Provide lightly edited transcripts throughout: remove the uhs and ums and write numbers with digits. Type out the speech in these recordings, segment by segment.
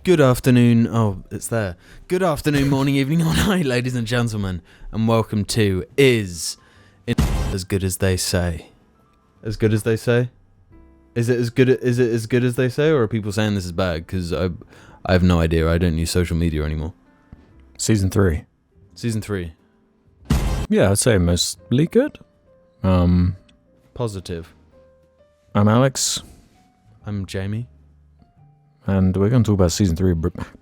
Good afternoon. Oh, it's there. Good afternoon, morning, evening, or night, ladies and gentlemen, and welcome to Is It As Good As They Say? As good as they say? Is it as good as they say, or are people saying this is bad? Because I have no idea. I don't use social media anymore. Season 3. Season 3. Yeah, I'd say mostly good. Positive. I'm Alex, I'm Jamie. and we're going to talk about Season 3,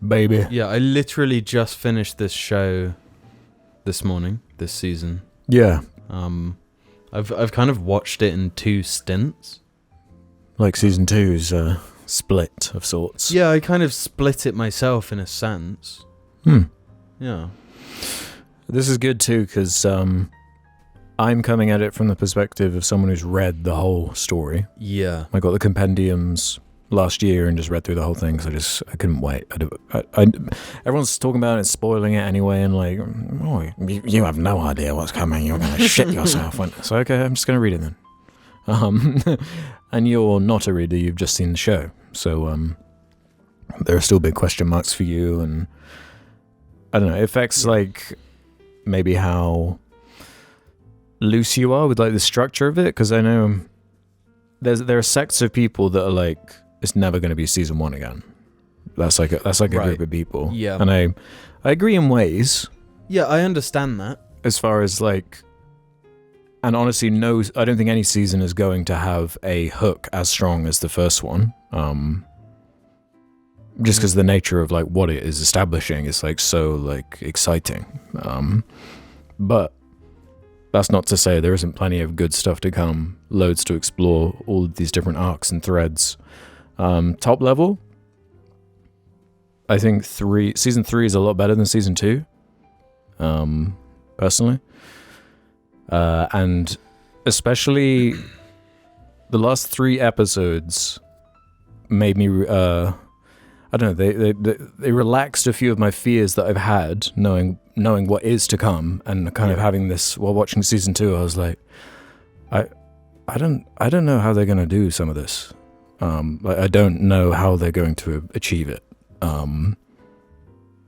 baby. Yeah, I literally just finished this show this morning, this season. Yeah, I've kind of watched it in two stints. like Season 2's split of sorts. Yeah, I kind of split it myself in a sense. Yeah. This is good too, because I'm coming at it from the perspective of someone who's read the whole story. Yeah. I got the compendiums last year and just read through the whole thing, so I couldn't wait. Everyone's talking about it, spoiling it anyway, and like, oh, you have no idea what's coming. You're gonna shit yourself. So okay, I'm just gonna read it then. And you're not a reader; you've just seen the show, so there are still big question marks for you, and I don't know. It affects like maybe how loose you are with like the structure of it, because I know there are sects of people that are like, it's never going to be season 1 again. That's like a Right. group of people. Yeah. And I agree in ways, Yeah, I understand that. as far as like, and honestly, no, I don't think any season is going to have a hook as strong as the first one. Just because the nature of like what it is establishing is like so like exciting. But that's not to say there isn't plenty of good stuff to come, loads to explore, all of these different arcs and threads. Top level, I think season 3 is a lot better than season 2, personally. And especially the last 3 episodes made me, I don't know, they relaxed a few of my fears that I've had, knowing what is to come, and kind of having this while watching season 2. I was like, I don't know how they're gonna do some of this. Like, I don't know how they're going to achieve it. And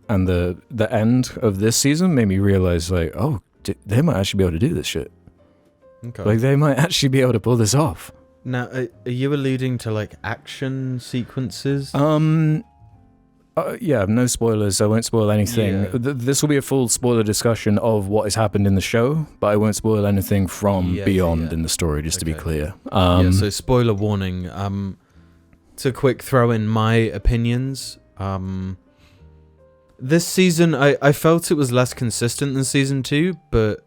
the end of this season made me realize, like, oh, they might actually be able to do this shit. Okay. Like, they might actually be able to pull this off. Now, are you alluding to like action sequences? Yeah, no spoilers. I won't spoil anything. Yeah. This will be a full spoiler discussion of what has happened in the show, but I won't spoil anything from beyond in the story, just to be clear. Yeah, so spoiler warning. To quick throw in my opinions. This season, I felt it was less consistent than season 2, but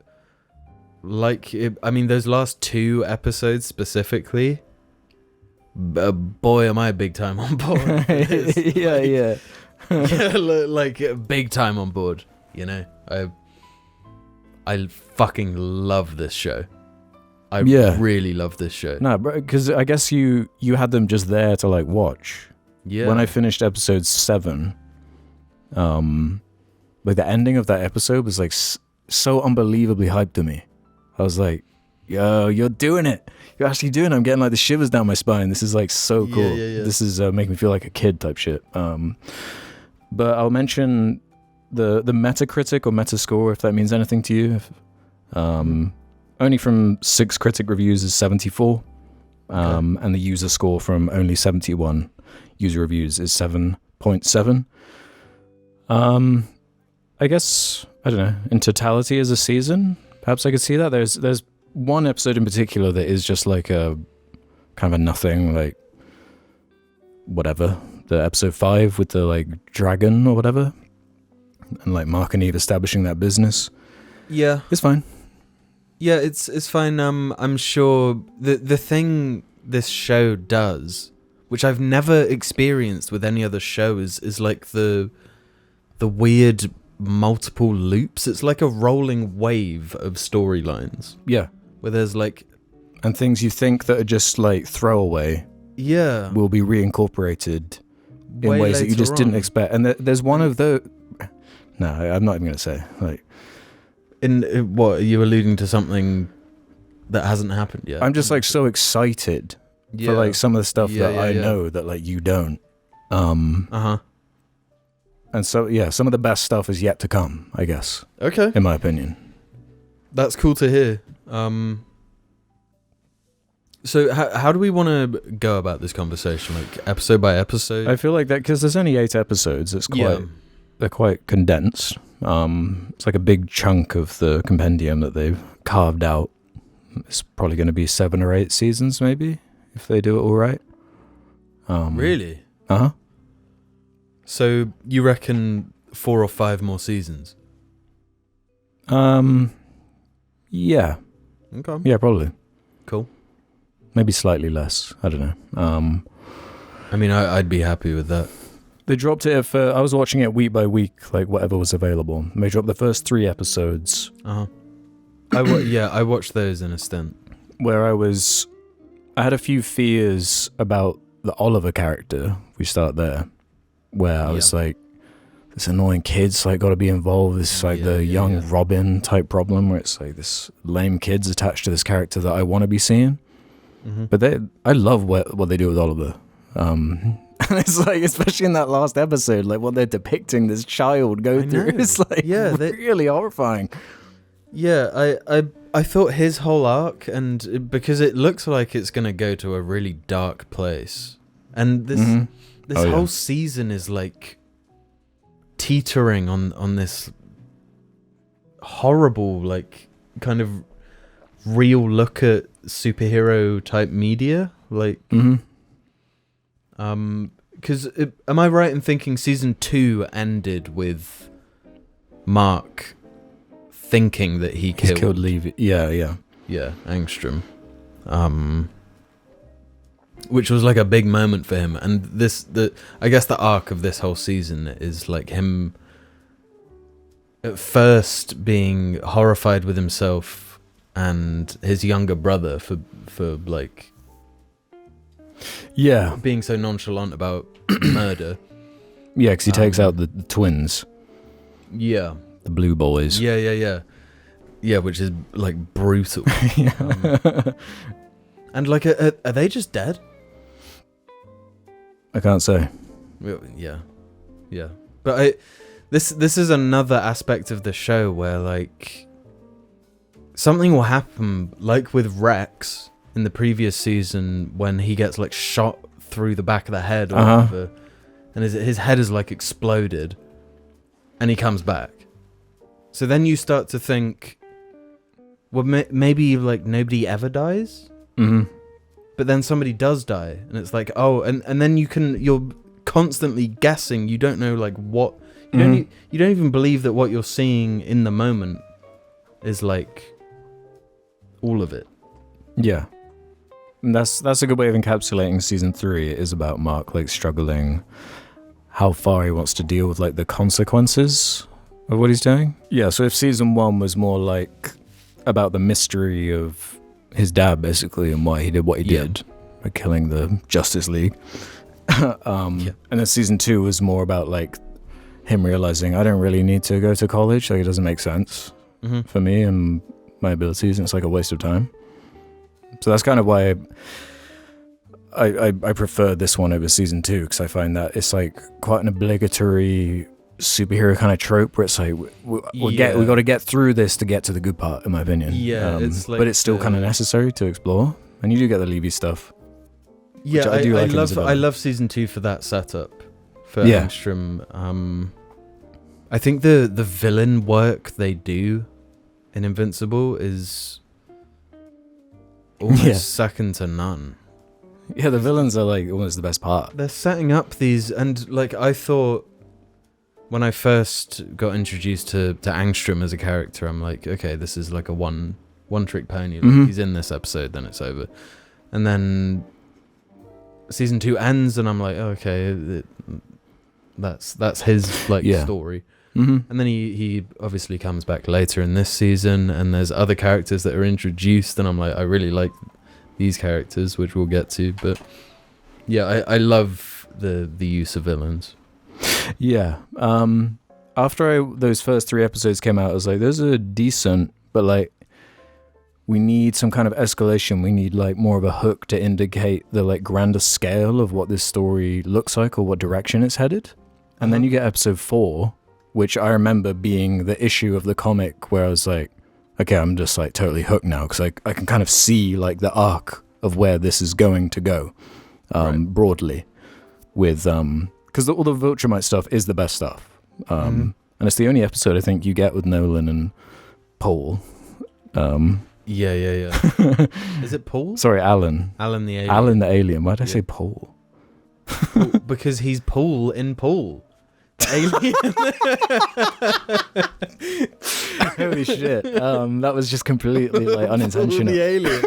like, those last 2 episodes specifically, boy, am I big time on board. Yeah. Yeah, like big time on board. You know, I fucking love this show. I really love this show. No, because I guess you had them just there to like watch. Yeah. When I finished episode 7, like the ending of that episode was like so unbelievably hyped to me. I was like, yo, you're doing it. You're actually doing it. I'm getting like the shivers down my spine. This is like so cool. Yeah. This is making me feel like a kid type shit. But I'll mention the Metacritic or Metascore, if that means anything to you. Only from 6 critic reviews is 74. And the user score from only 71 user reviews is 7.7. I guess, I don't know, in totality as a season, perhaps I could see that. There's one episode in particular that is just like a kind of a nothing, like whatever. The episode 5 with the like dragon or whatever, and like Mark and Eve establishing that business. Yeah, it's fine. Yeah, it's fine. I'm sure the thing this show does, which I've never experienced with any other show, is like the weird multiple loops. It's like a rolling wave of storylines. Yeah. Where there's like... And things you think that are just like throwaway. Yeah. Will be reincorporated in ways that you just didn't expect. And there's one of the... No, I'm not even going to say. Like, in what, are you alluding to something that hasn't happened yet? I'm just like so excited for like some of the stuff that I know that like you don't. And so, yeah, some of the best stuff is yet to come, I guess, Okay. in my opinion. That's cool to hear. So how do we want to go about this conversation? Like episode by episode? I feel like that because there's only 8 episodes. It's quite they're quite condensed. It's like a big chunk of the compendium that they've carved out. It's probably going to be 7 or 8 seasons, maybe, if they do it all right. Really? Uh-huh. So you reckon 4 or 5 more seasons? Yeah. Okay. Yeah, probably. Cool. Maybe slightly less. I don't know. I mean, I'd be happy with that. They dropped it I was watching it week by week, like whatever was available. They dropped the first 3 episodes. Uh-huh. I watched those in a stint. Where I had a few fears about the Oliver character. We start there. Where I was like, this annoying kid's like got to be involved. This is like the young Robin type problem where it's like this lame kid's attached to this character that I want to be seeing. Mm-hmm. But I love what they do with Oliver. And it's like, especially in that last episode, like what they're depicting this child go through is like really horrifying. Yeah, I thought his whole arc, and because it looks like it's going to go to a really dark place. And this whole season is like teetering on this horrible, like, kind of real look at superhero type media. Like, because am I right in thinking season 2 ended with Mark thinking that he killed Levy? Yeah, Angstrom, which was like a big moment for him. And I guess the arc of this whole season is like him at first being horrified with himself and his younger brother for like being so nonchalant about murder. Yeah, because he takes out the twins. Yeah. The blue boys. Yeah, which is like brutal. And like, are they just dead? I can't say. Yeah. But this is another aspect of the show where like something will happen, like with Rex in the previous season when he gets like shot through the back of the head or whatever, and his head is like exploded, and he comes back. So then you start to think, well, maybe like nobody ever dies, but then somebody does die, and it's like, oh, and then you're constantly guessing. You don't know like what you don't even believe that what you're seeing in the moment is like all of it. Yeah. And that's a good way of encapsulating season 3. It is about Mark like struggling how far he wants to deal with like the consequences of what he's doing. Yeah, so if season 1 was more like about the mystery of his dad basically and why he did what he did by killing the Justice League, and then season 2 was more about like him realizing I don't really need to go to college, like it doesn't make sense for me and my abilities, and it's like a waste of time. So that's kind of why I prefer this one over season 2, because I find that it's like quite an obligatory superhero kind of trope where it's like we got to get through this to get to the good part, in my opinion. It's like, but it's still kind of necessary to explore, and you do get the Levy stuff. Yeah, I love season 2 for that setup for Angstrom. I think the villain work they do in Invincible is almost second to none. Yeah, the villains are like almost the best part. They're setting up these, and like I thought when I first got introduced to Angstrom as a character, I'm like, okay, this is like a one trick pony. Like, he's in this episode, then it's over. And then season 2 ends, and I'm like, oh, okay, that's his like story. And then he obviously comes back later in this season, and there's other characters that are introduced, and I'm like, I really like these characters, which we'll get to. But yeah, I love the use of villains. Yeah. After those first 3 episodes came out, I was like, those are decent, but like we need some kind of escalation. We need like more of a hook to indicate the like grander scale of what this story looks like or what direction it's headed. And then you get episode 4, which I remember being the issue of the comic where I was like, okay, I'm just like totally hooked now because I can kind of see like the arc of where this is going to go broadly with because all the Viltrumite stuff is the best stuff. And it's the only episode I think you get with Nolan and Paul. Yeah. Is it Paul? Sorry, Alan. Alan the alien. Alan the alien. Why did I say Paul? Because he's Paul in Paul. The alien. Holy shit. That was just completely like unintentional. Paul the alien.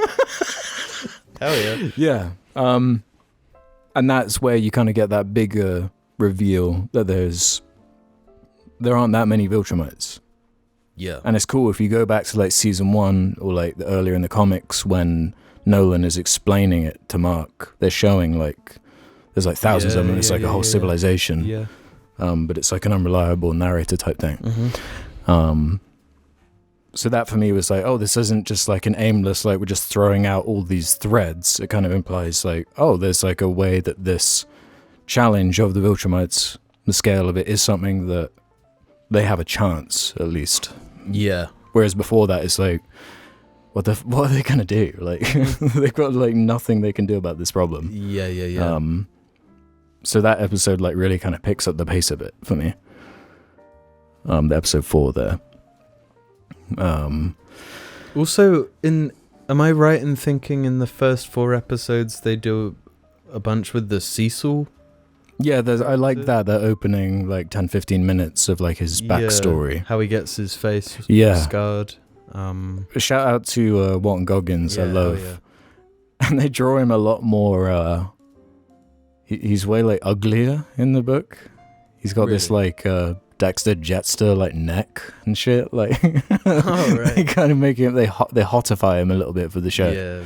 Hell yeah. Yeah. And that's where you kind of get that bigger reveal that there aren't that many Viltrumites. Yeah. And it's cool if you go back to like season 1 or like earlier in the comics when Nolan is explaining it to Mark, they're showing like there's like thousands of them and it's like a whole civilization. Yeah. But it's like an unreliable narrator type thing. So that for me was like, oh, this isn't just like an aimless, like we're just throwing out all these threads. It kind of implies like, oh, there's like a way that this challenge of the Viltrumites, the scale of it is something that they have a chance at least. Yeah. Whereas before that, it's like, what are they gonna do? Like, they've got like nothing they can do about this problem. Yeah. So that episode like really kind of picks up the pace a bit for me. The episode 4 there. Also, am I right in thinking in the first 4 episodes they do a bunch with the Cecil? Yeah, I like that opening like 10-15 minutes of like his backstory. How he gets his face scarred. A shout out to Walton Goggins, I love. And they draw him a lot more he's way like uglier in the book. He's got this like Dexter Jetster like neck and shit. Like they kind of make him they hotify him a little bit for the show. Yeah.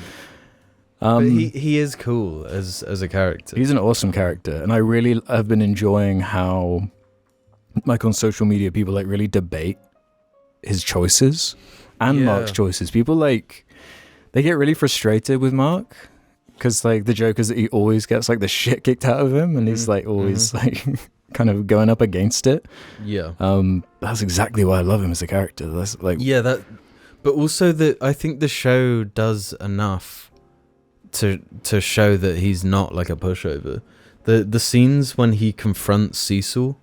But he is cool as a character. He's an awesome character, and I really have been enjoying how, like on social media, people like really debate his choices and Mark's choices. People like they get really frustrated with Mark because like the joke is that he always gets like the shit kicked out of him, and he's like always like kind of going up against it. Yeah. That's exactly why I love him as a character. That's like but also that I think the show does enough to show that he's not like a pushover. The scenes when he confronts Cecil,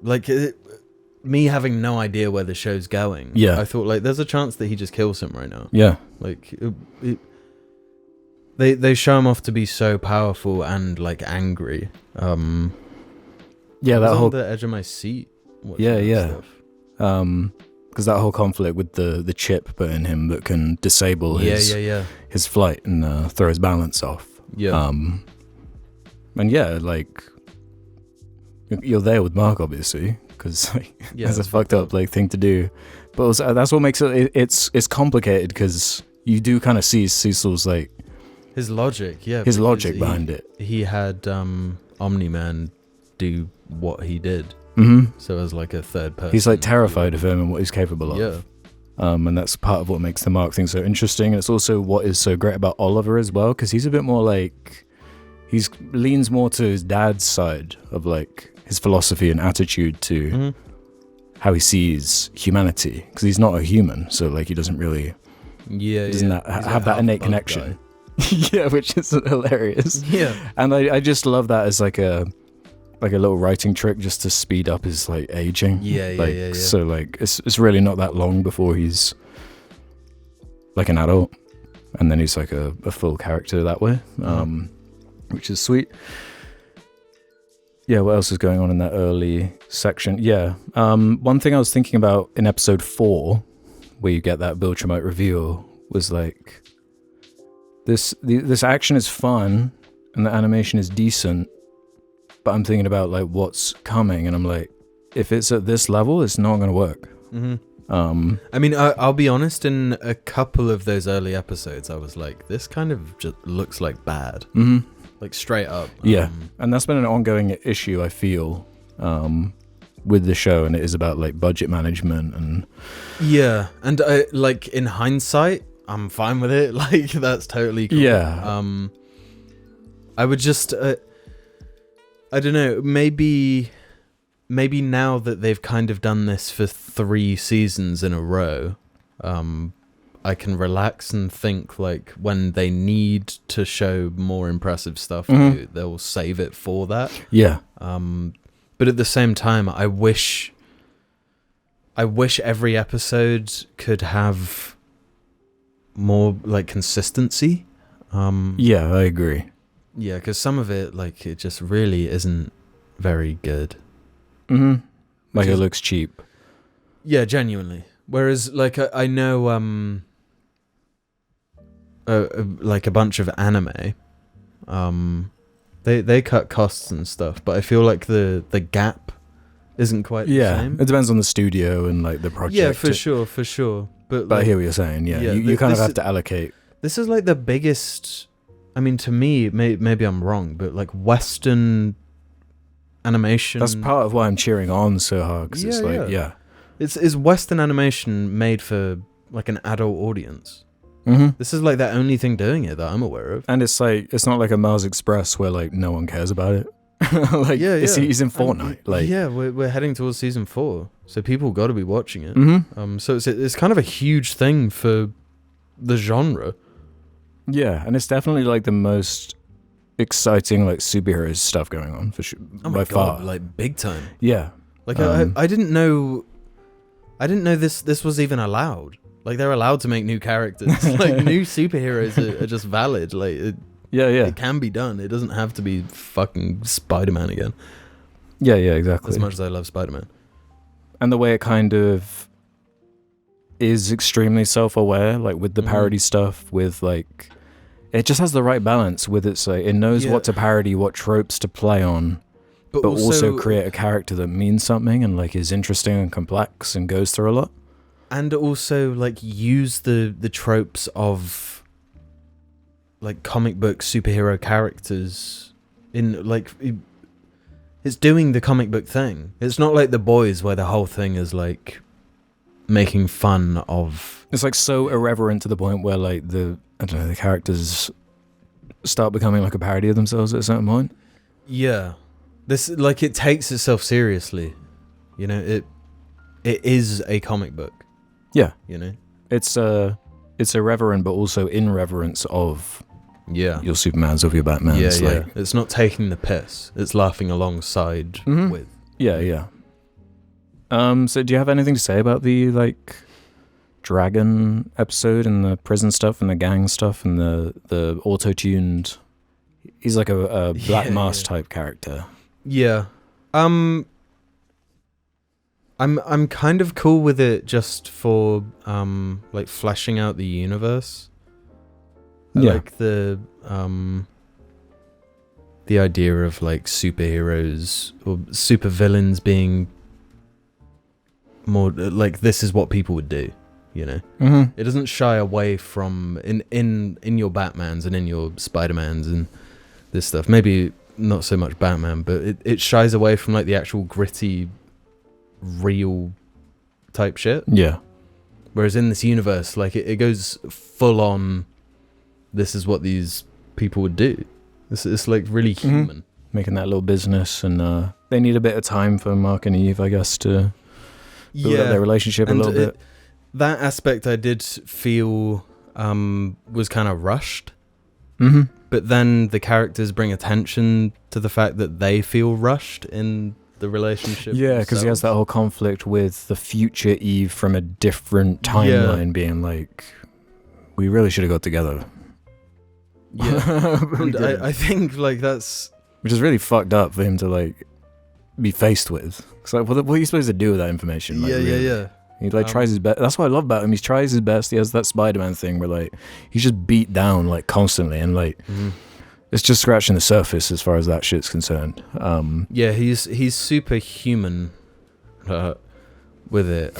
like me having no idea where the show's going. Yeah, I thought like there's a chance that he just kills him right now. Yeah, like they show him off to be so powerful and like angry. That whole whole the edge of my seat. Stuff. Because that whole conflict with the chip put in him that can disable his flight and throw his balance off. Yeah. And like you're there with Mark obviously because like, that's a fucked up like thing to do, but also, that's what makes it's complicated because you do kind of see Cecil's like his logic, his logic behind it. He had Omni-Man do what he did. So as like a third person, he's like terrified of him and what he's capable of. Yeah. And that's part of what makes the Mark thing so interesting. And it's also what is so great about Oliver as well, because he's a bit more like leans more to his dad's side of like his philosophy and attitude to how he sees humanity, because he's not a human, so like he doesn't really have that innate connection. Yeah, which is hilarious. Yeah, and I just love that as like a little writing trick just to speed up his like aging. So like it's really not that long before he's like an adult, and then he's like a full character that way, which is sweet. Yeah, what else is going on in that early section? Yeah, one thing I was thinking about in episode 4, where you get that Viltrumite reveal, was like this action is fun and the animation is decent. But I'm thinking about like what's coming, and I'm like, if it's at this level, it's not going to work. I mean, I'll be honest. In a couple of those early episodes, I was like, this kind of just looks like bad, like straight up. Yeah, and that's been an ongoing issue I feel with the show, and it is about like budget management and and like in hindsight, I'm fine with it. Like that's totally cool. Yeah. I would just. I don't know, maybe now that they've kind of done this for 3 seasons in a row, I can relax and think like when they need to show more impressive stuff, they'll save it for that. Yeah. But at the same time, I wish every episode could have more like consistency. Yeah, I agree. Yeah, because some of it, like, it just really isn't very good. Like it looks cheap. Yeah, genuinely. Whereas, like, I know, like a bunch of anime, they cut costs and stuff, but I feel like the gap isn't quite the same. It depends on the studio and like the project. Yeah, for sure. But I like, hear what you're saying. Yeah, you kind of have to allocate. This is like the biggest. I mean, to me, maybe I'm wrong, but like Western animation. That's part of why I'm cheering on so hard. Cause it's like, it's Western animation made for like an adult audience. This is like the only thing doing it that I'm aware of. And it's like, it's not like a Mars Express where like no one cares about it. Like, he's in Fortnite. Like, yeah, we're heading towards season 4, so people got to be watching it. So it's kind of a huge thing for the genre. Yeah, and it's definitely like the most exciting like superhero stuff going on for sure. Oh my God, like big time. Yeah, like I didn't know this was even allowed. Like they're allowed to make new characters. Like new superheroes are just valid. Like it can be done. It doesn't have to be fucking Spider-Man again. Yeah, exactly. As much as I love Spider-Man. And the way it kind of is extremely self-aware, like with the parody stuff, with like, it just has the right balance with its like, it knows what to parody, what tropes to play on, but also create a character that means something and like is interesting and complex and goes through a lot. And also like use the tropes of like comic book superhero characters in like it's doing the comic book thing. It's not like The Boys where the whole thing is like making fun of. It's like so irreverent to the point where like the characters start becoming like a parody of themselves at a certain point. Yeah, this like it takes itself seriously. You know, it is a comic book. Yeah, you know, it's irreverent, but also in reverence of your Supermans, of your Batmans. Yeah, like, it's not taking the piss. It's laughing alongside with. Yeah. So do you have anything to say about the like dragon episode and the prison stuff and the gang stuff and the auto-tuned? He's like a Black Mask type character. Yeah. I'm kind of cool with it just for like fleshing out the universe. Like the idea of like superheroes or supervillains being more like this is what people would do, you know. It doesn't shy away from in your Batmans and in your Spider-Mans and this stuff. Maybe not so much Batman, but it shies away from like the actual gritty real type shit. Yeah. Whereas in this universe, like it goes full on. This is what these people would do. It's like really human. Making that little business, and they need a bit of time for Mark and Eve, I guess, to build up their relationship a little bit. That aspect I did feel was kind of rushed. But then the characters bring attention to the fact that they feel rushed in the relationship. Yeah, because he has that whole conflict with the future Eve from a different timeline being like, we really should have got together. Yeah. And I think like that's... Which is really fucked up for him to like be faced with. It's like, what are you supposed to do with that information? Like, yeah. He like tries his best. That's what I love about him. He tries his best. He has that Spider-Man thing where like he's just beat down like constantly, and like it's just scratching the surface as far as that shit's concerned. Yeah, he's super human with it.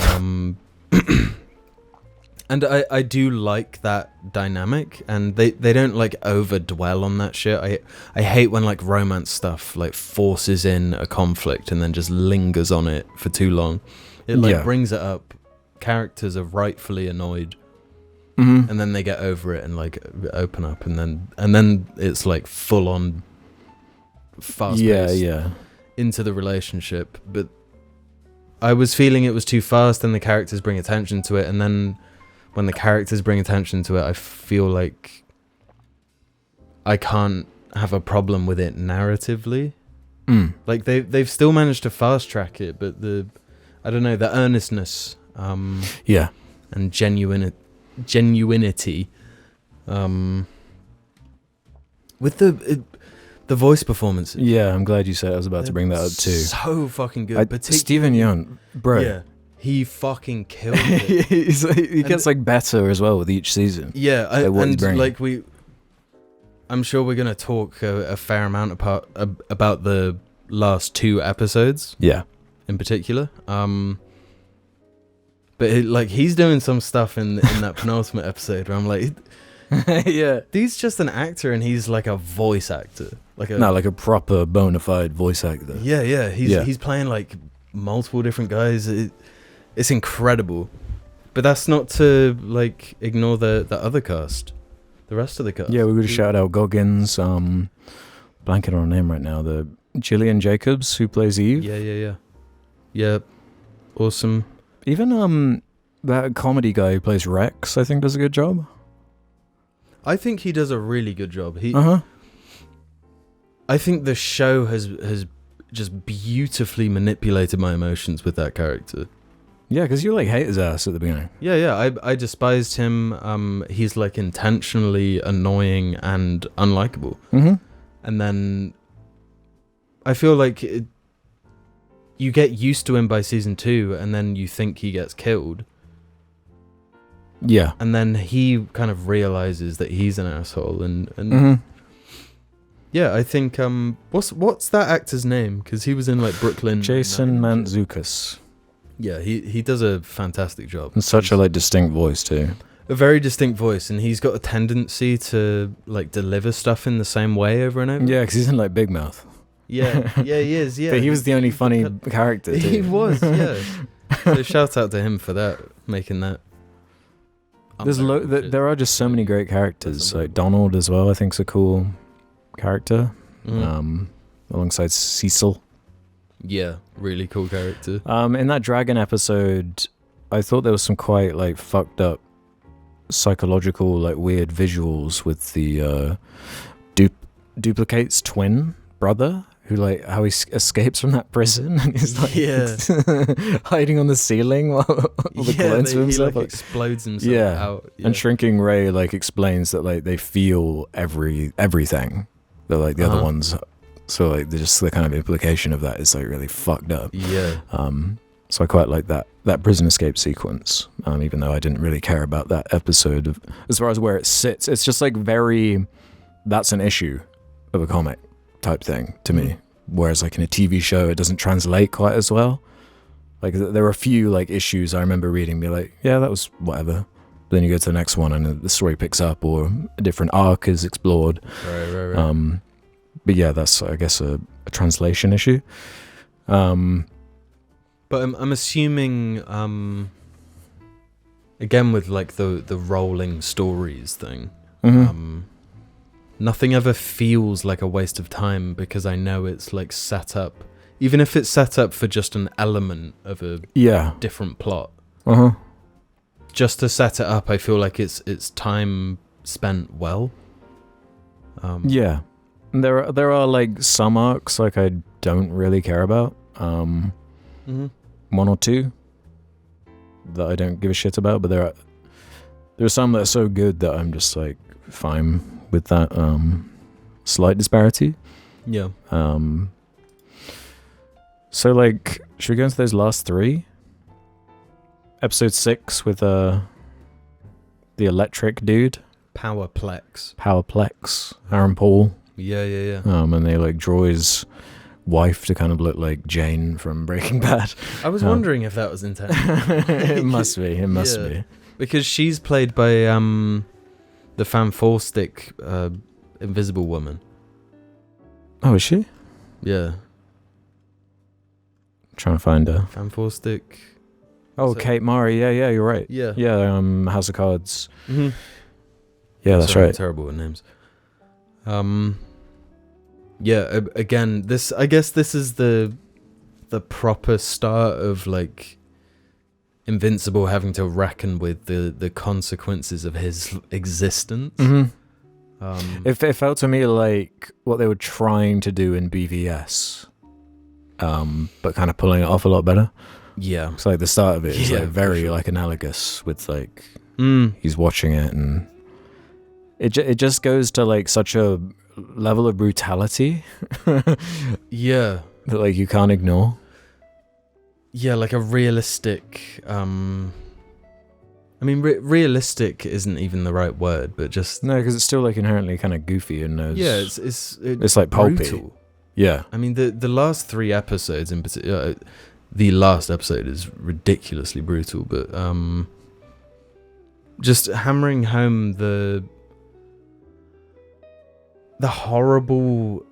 And I do like that dynamic, and they don't like over dwell on that shit. I hate when like romance stuff like forces in a conflict and then just lingers on it for too long. It like brings it up. Characters are rightfully annoyed, and then they get over it and like open up, and then it's like full on fast Yeah, paced yeah. into the relationship, but I was feeling it was too fast and the characters bring attention to it, and then when the characters bring attention to it, I feel like I can't have a problem with it narratively. Like they've still managed to fast track it, but the earnestness Yeah. and genuinity with the voice performances. Yeah, I'm glad you said it. I was about to bring that up too. So fucking good. Stephen Yeun, bro. Yeah, he fucking killed it. He gets like better as well with each season. Yeah, what he's bringing. like I'm sure we're gonna talk a fair amount about the last 2 episodes. Yeah. In particular, but he's doing some stuff in that penultimate episode where I'm like, yeah, he's just an actor and he's like a voice actor, like a proper bona fide voice actor. Yeah, he's playing like multiple different guys. It's incredible, but that's not to like ignore the other cast, the rest of the cast. Yeah, we would shout out Goggins, blanking on her name right now, the Gillian Jacobs who plays Eve. Yeah, awesome. Even that comedy guy who plays Rex, I think does a good job. I think he does a really good job. I think the show has just beautifully manipulated my emotions with that character. Yeah, because you like hate his ass at the beginning. Yeah. I despised him. He's like intentionally annoying and unlikable. And then I feel like you get used to him by season 2, and then you think he gets killed. Yeah. And then he kind of realizes that he's an asshole, and yeah, I think what's that actor's name? Because he was in like Brooklyn. Jason Mantzoukas. Yeah, he does a fantastic job. And such a like distinct voice too. A very distinct voice, and he's got a tendency to like deliver stuff in the same way over and over. Yeah, because he's in like Big Mouth. Yeah, he is. Yeah, but he was the only funny character too. He was. Yeah. So shout out to him for that, making that. There are just so many great characters. Like Donald as well, I think's a cool character. Alongside Cecil. Yeah, really cool character. In that dragon episode, I thought there was some quite like fucked up psychological like weird visuals with the duplicate's twin brother, who like how he escapes from that prison and he's like hiding on the ceiling while the clones of himself he like explodes himself out. And Shrinking Ray like explains that like they feel everything. They're like the other ones. So like just the kind of implication of that is like really fucked up. Yeah. So I quite like that prison escape sequence. Even though I didn't really care about that episode as far as where it sits. It's just like that's an issue of a comic type thing to me. Whereas like in a TV show, it doesn't translate quite as well. Like there are a few like issues I remember reading, be like, yeah, that was whatever. But then you go to the next one and the story picks up, or a different arc is explored. Right. But yeah, that's I guess a translation issue. But I'm assuming, again with like the rolling stories thing, nothing ever feels like a waste of time because I know it's like set up, even if it's set up for just an element of a different plot. Just to set it up, I feel like it's time spent well. Yeah. There are like some arcs like I don't really care about. One or two that I don't give a shit about, but there are some that are so good that I'm just like fine with that slight disparity. Yeah. So like, should we go into those last 3? Episode 6 with the electric dude. Powerplex. Aaron Paul. Yeah. And they like draw his wife to kind of look like Jane from Breaking Bad. I was wondering if that was intentional. It must be. It must be. Because she's played by the fantastic Invisible Woman. Oh, is she? Yeah. I'm trying to find her. Fantastic. Oh, Kate Murray. Yeah, you're right. Yeah. Yeah, House of Cards. Mm-hmm. Yeah, that's Sorry, right. I'm terrible with names. Yeah, again, I guess this is the proper start of like Invincible having to reckon with the consequences of his existence. It felt to me like what they were trying to do in BVS, but kind of pulling it off a lot better. Yeah, it's like the start of it is Yeah, like very for sure. like analogous with like he's watching it, and it just goes to like such a level of brutality yeah, that like you can't ignore. yeah, like a realistic. I mean, realistic isn't even the right word, but just No, because it's still like inherently kind of goofy and yeah, it's like pulpy. brutal. Yeah, I mean, the last 3 episodes in particular, the last episode is ridiculously brutal, but just hammering home the horrible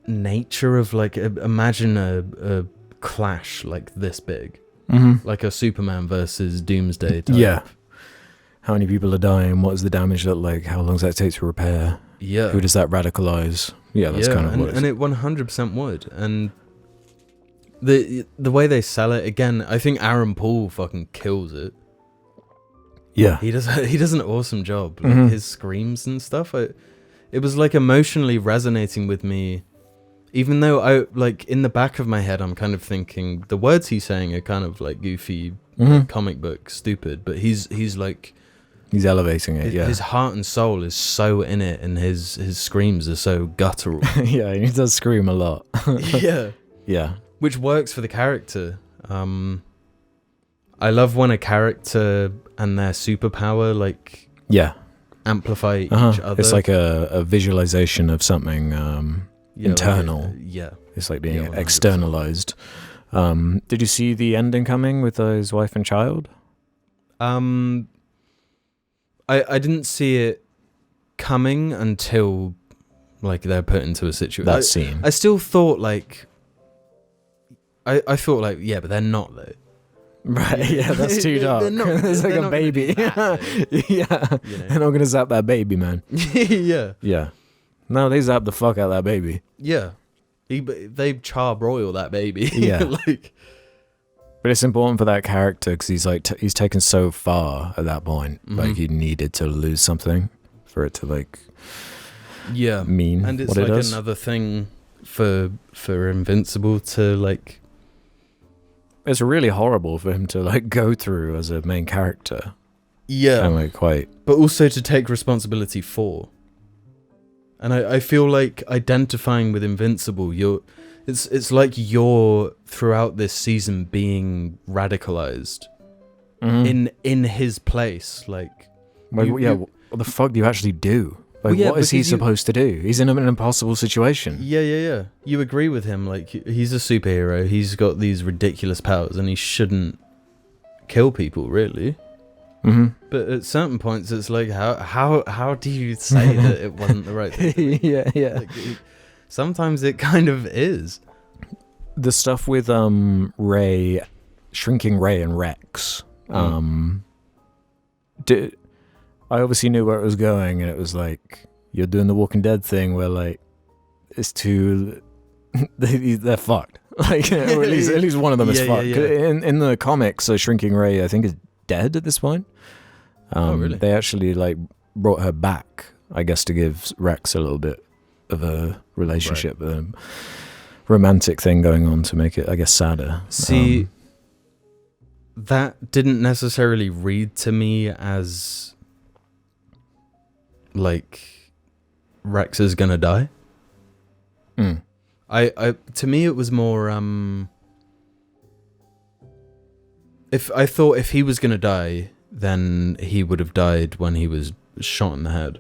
nature of like imagine a clash like this big, like a Superman versus Doomsday type. Yeah. How many people are dying? What does the damage look like? How long does that take to repair? Yeah. Who does that radicalize? Yeah, that's kind of what and it 100% would. And the way they sell it, again, I think Aaron Paul fucking kills it. Yeah. He does an awesome job. Like his screams and stuff. It was like emotionally resonating with me, even though I like in the back of my head I'm kind of thinking the words he's saying are kind of like goofy, like, comic book stupid, but he's like he's elevating it. his heart and soul is so in it, and his screams are so guttural. Yeah, he does scream a lot. Yeah, yeah, which works for the character. I love when a character and their superpower like amplify each other. It's like a visualization of something internal. Like It's like being 100%. externalized. Did you see the ending coming with his wife and child? I didn't see it coming until like they're put into a situation. That scene. I still thought like I thought like, yeah, but they're not though. Right, yeah, that's too dark. It's like a baby. Yeah, You know? they're not gonna zap that baby, man. Yeah. Yeah. No, they zap the fuck out of that baby. Yeah. They charbroil that baby. Yeah. Like, but it's important for that character because he's like he's taken so far at that point. Like he needed to lose something for it to like mean and it's what it like does. another thing for Invincible to like. It's really horrible for him to like go through as a main character. Yeah. And like quite. But also to take responsibility for. And I feel like identifying with Invincible, it's like you're throughout this season being radicalized in his place. Like, what the fuck do you actually do? Like, Well, yeah, what is he because you- supposed to do? He's in an impossible situation. yeah. You agree with him. Like, he's a superhero. He's got these ridiculous powers, and he shouldn't kill people, really. But at certain points, it's like, how do you say that it wasn't the right thing to do? yeah. Like, sometimes it kind of is. The stuff with Ray, shrinking Ray and Rex. I obviously knew where it was going, and it was like you're doing the Walking Dead thing where like it's too they're fucked. Like or at least one of them is fucked. Yeah. In the comics, Shrinking Ray I think is dead at this point. Oh, really? They actually like brought her back, I guess, to give Rex a little bit of a relationship, a romantic thing going on to make it, I guess, sadder. See, that didn't necessarily read to me as like Rex is gonna die. I to me it was more if I thought if he was gonna die, then he would have died when he was shot in the head,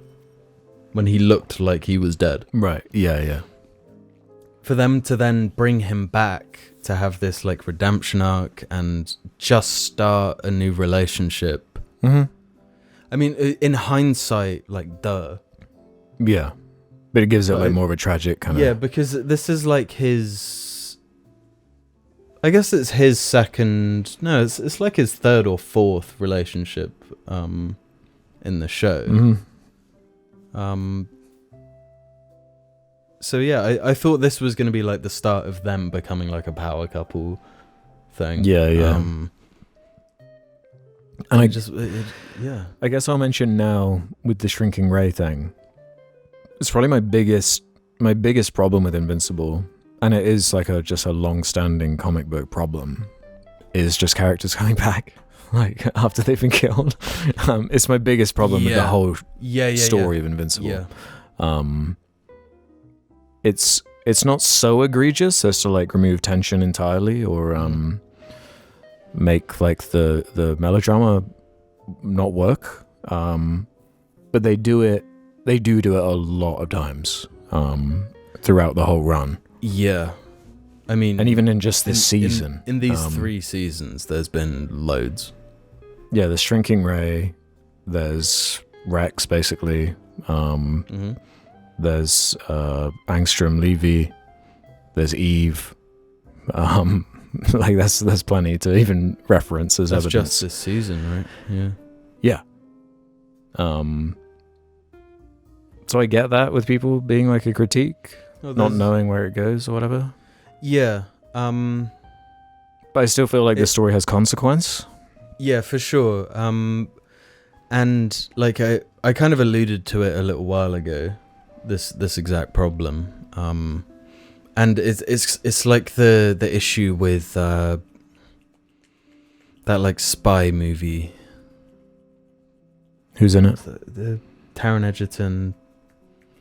when he looked like he was dead. Right. Yeah. For them to then bring him back to have this like redemption arc and just start a new relationship. I mean, in hindsight, like, duh. Yeah. But it gives it like more of a tragic kind of... Yeah, because this is like his... I guess it's his second... No, it's like his third or fourth relationship in the show. So yeah, I thought this was going to be like the start of them becoming like a power couple thing. Yeah. And I guess I'll mention now with the Shrinking Ray thing. It's probably my biggest problem with Invincible, and it is like just a long-standing comic book problem, is just characters coming back like after they've been killed. It's my biggest problem with the whole story of Invincible. Yeah. It's not so egregious as to like remove tension entirely or make like the melodrama not work. But they do it a lot of times throughout the whole run. Yeah. I mean, and even in just this season. In these 3 seasons, there's been loads. Yeah, there's Shrinking Ray, there's Rex, basically. There's Angstrom, Levy, there's Eve. Like that's plenty to even reference as evidence. That's just this season, right? Yeah. Yeah. So I get that with people being like a critique, not knowing where it goes or whatever. Yeah. But I still feel like the story has consequence. Yeah, for sure. And like I kind of alluded to it a little while ago, this exact problem. And it's like the issue with that like spy movie. Who's in it? The Taron Egerton.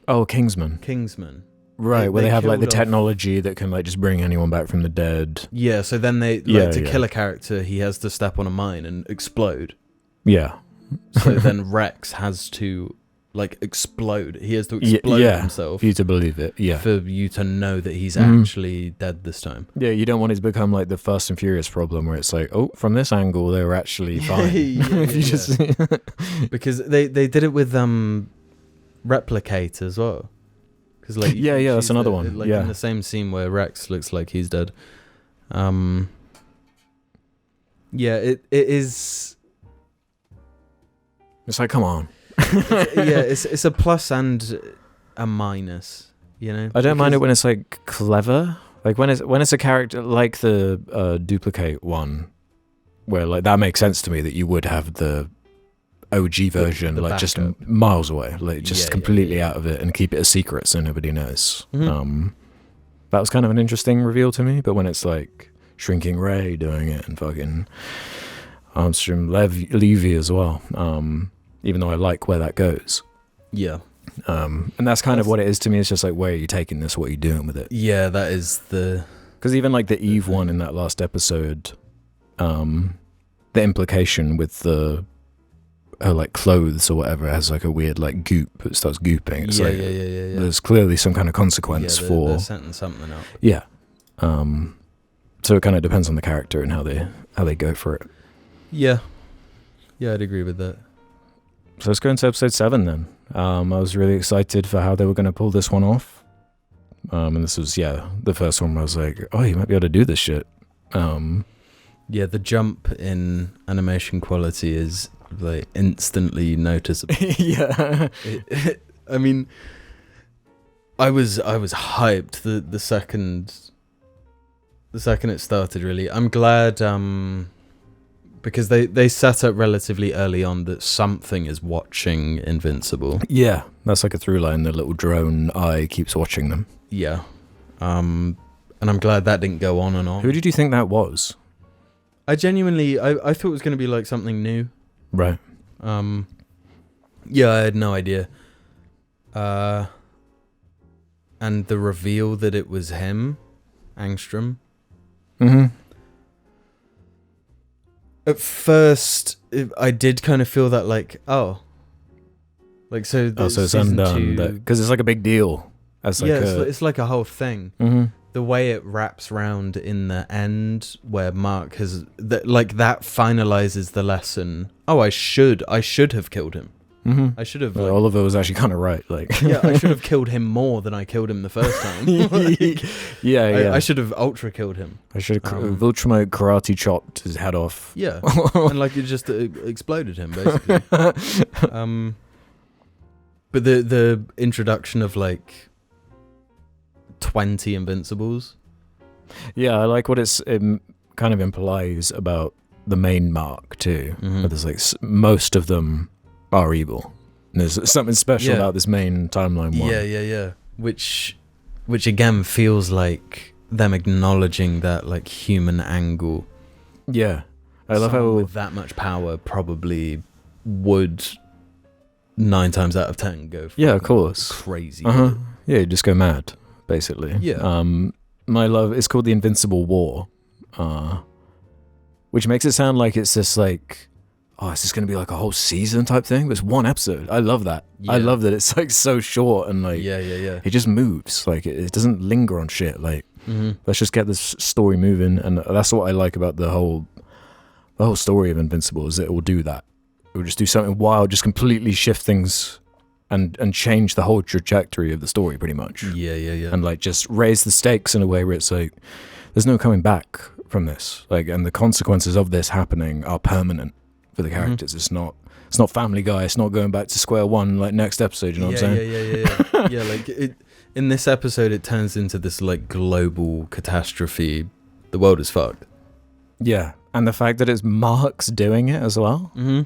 Oh, Kingsman. Right, where they have like the technology that can like just bring anyone back from the dead. Yeah, so then they to kill a character, he has to step on a mine and explode. Yeah. So then Rex has to like explode. He has to explode himself for you to believe it. Yeah. For you to know that he's actually dead this time. Yeah, you don't want it to become like the Fast and Furious problem where it's like, oh, from this angle they were actually fine. Because they did it with Replicate as well. Like, that's another one. Like in the same scene where Rex looks like he's dead. It is. It's like, come on. It's a plus and a minus. You know, I don't mind it when it's like clever. Like when it's a character like the Duplicate one, where like that makes sense to me that you would have the OG version the like just miles away, like just completely out of it, and keep it a secret so nobody knows. That was kind of an interesting reveal to me. But when it's like Shrinking Ray doing it and fucking Armstrong Levy as well, even though I like where that goes, and that's kind of what it is to me. It's just like, where are you taking this? What are you doing with it? Yeah, that is because even like the Eve one in that last episode, the implication with her like clothes or whatever has like a weird like goop. It starts gooping. It's there's clearly some kind of consequence for they're setting something up. Yeah. So it kind of depends on the character and how they go for it. Yeah, I'd agree with that. So let's go into episode 7 then. I was really excited for how they were going to pull this one off. And this was the first one where I was like, oh, you might be able to do this shit. The jump in animation quality is like instantly noticeable. I mean, I was hyped the second it started. Really, I'm glad because they set up relatively early on that something is watching Invincible. Yeah, that's like a through line. The little drone eye keeps watching them. Yeah, and I'm glad that didn't go on and on. Who did you think that was? I genuinely, I thought it was going to be like something new. Right. I had no idea. And the reveal that it was him, Angstrom. At first, I did kind of feel that like, so it's undone because it's like a big deal. As like it's like a whole thing. The way it wraps round in the end, where Mark has that finalizes the lesson. Oh, I should have killed him. I should have. Oliver was actually kind of right. Like, I should have killed him more than I killed him the first time. I should have ultra killed him. I should have Viltrumite karate chopped his head off. Yeah, and like it just exploded him basically. But the introduction of like 20 Invincibles. Yeah, I like what it kind of implies about the main Mark too. Mhm. But there's like most of them are evil. And there's something special Yeah. about this main timeline one. Yeah. Which again feels like them acknowledging that like human angle. Yeah. I love Someone how with that much power probably would 9 times out of 10 go yeah, of course. crazy. Uh-huh. Yeah, you just go mad, basically. Yeah. My love, it's called the Invincible War, which makes it sound like it's just like, oh, is this going to be like a whole season type thing? But it's one episode. I love that. Yeah. I love that it's like so short and like, Yeah. it just moves. Like it doesn't linger on shit. Like, Mm-hmm. let's just get this story moving. And that's what I like about the whole story of Invincible, is that it will do that. It will just do something wild, just completely shift things and change the whole trajectory of the story pretty much. Yeah. And like just raise the stakes in a way where it's like there's no coming back from this, like, and the consequences of this happening are permanent for the characters. It's not Family Guy, it's not going back to square one like next episode, you know what I'm saying? Yeah. Yeah, like in this episode it turns into this like global catastrophe. The world is fucked. Yeah, and the fact that it's Mark's doing it as well. Mm-hmm.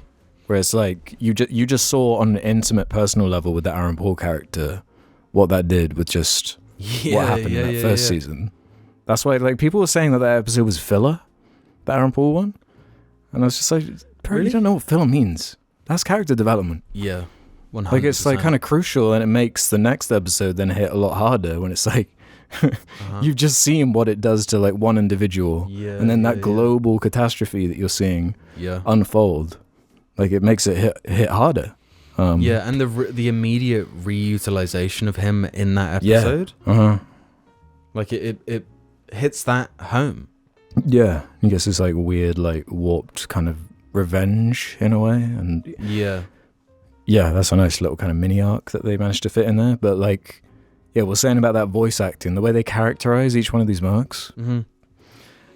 Where it's like you just saw on an intimate personal level with the Aaron Paul character what that did with just what happened in that first season. That's why like people were saying that episode was filler, the Aaron Paul one, and I was just like, bro, Really? you don't know what filler means. That's character development. Yeah, 100%. Like it's like kind of crucial, and it makes the next episode then hit a lot harder when it's like you've just seen what it does to like one individual, and then that global catastrophe that you're seeing unfold. Like it makes it hit harder. Yeah, and the immediate reutilization of him in that episode. Yeah. Like it hits that home. Yeah. He gets this like weird, like warped kind of revenge in a way. And yeah, that's a nice little kind of mini arc that they managed to fit in there. But like, yeah, we're saying about that voice acting, the way they characterize each one of these Marks. Mm-hmm.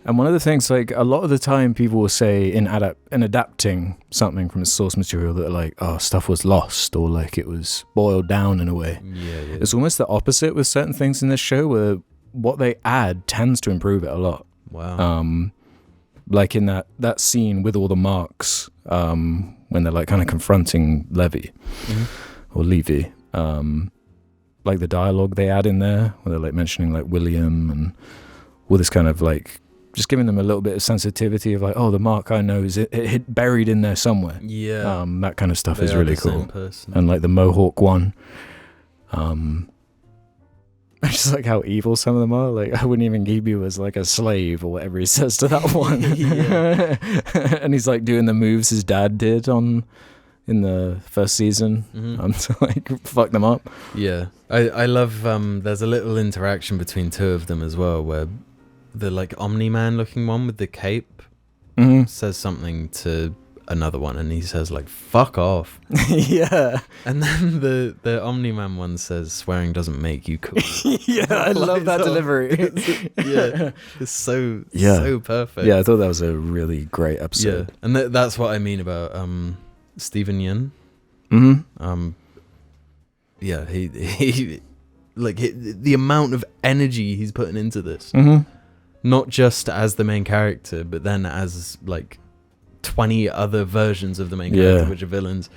And one of the things, like, a lot of the time people will say in adapting something from its source material that, like, oh, stuff was lost or, like, it was boiled down in a way. Yeah. It's almost the opposite with certain things in this show where what they add tends to improve it a lot. Wow. Like in that scene with all the Marks when they're, like, kind of confronting Levy or Levy. Like, the dialogue they add in there where they're, like, mentioning, like, William and all this kind of, like, just giving them a little bit of sensitivity of like, oh, the Mark I know is it buried in there somewhere. Yeah. That kind of stuff They is are really the same cool. person. And like the Mohawk one, I just like how evil some of them are. Like, I wouldn't even keep you as like a slave or whatever he says to that one. And he's like doing the moves his dad did in the first season to like fuck them up. Yeah. I love there's a little interaction between two of them as well where the like Omni-Man looking one with the cape says something to another one and he says like fuck off. Yeah. And then the Omni-Man one says swearing doesn't make you cool. Yeah, I love that delivery. It's so perfect. Yeah, I thought that was a really great episode. Yeah. And that's what I mean about Steven Yeun. Yeah, he like the amount of energy he's putting into this. Not just as the main character, but then as like 20 other versions of the main character, which are villains.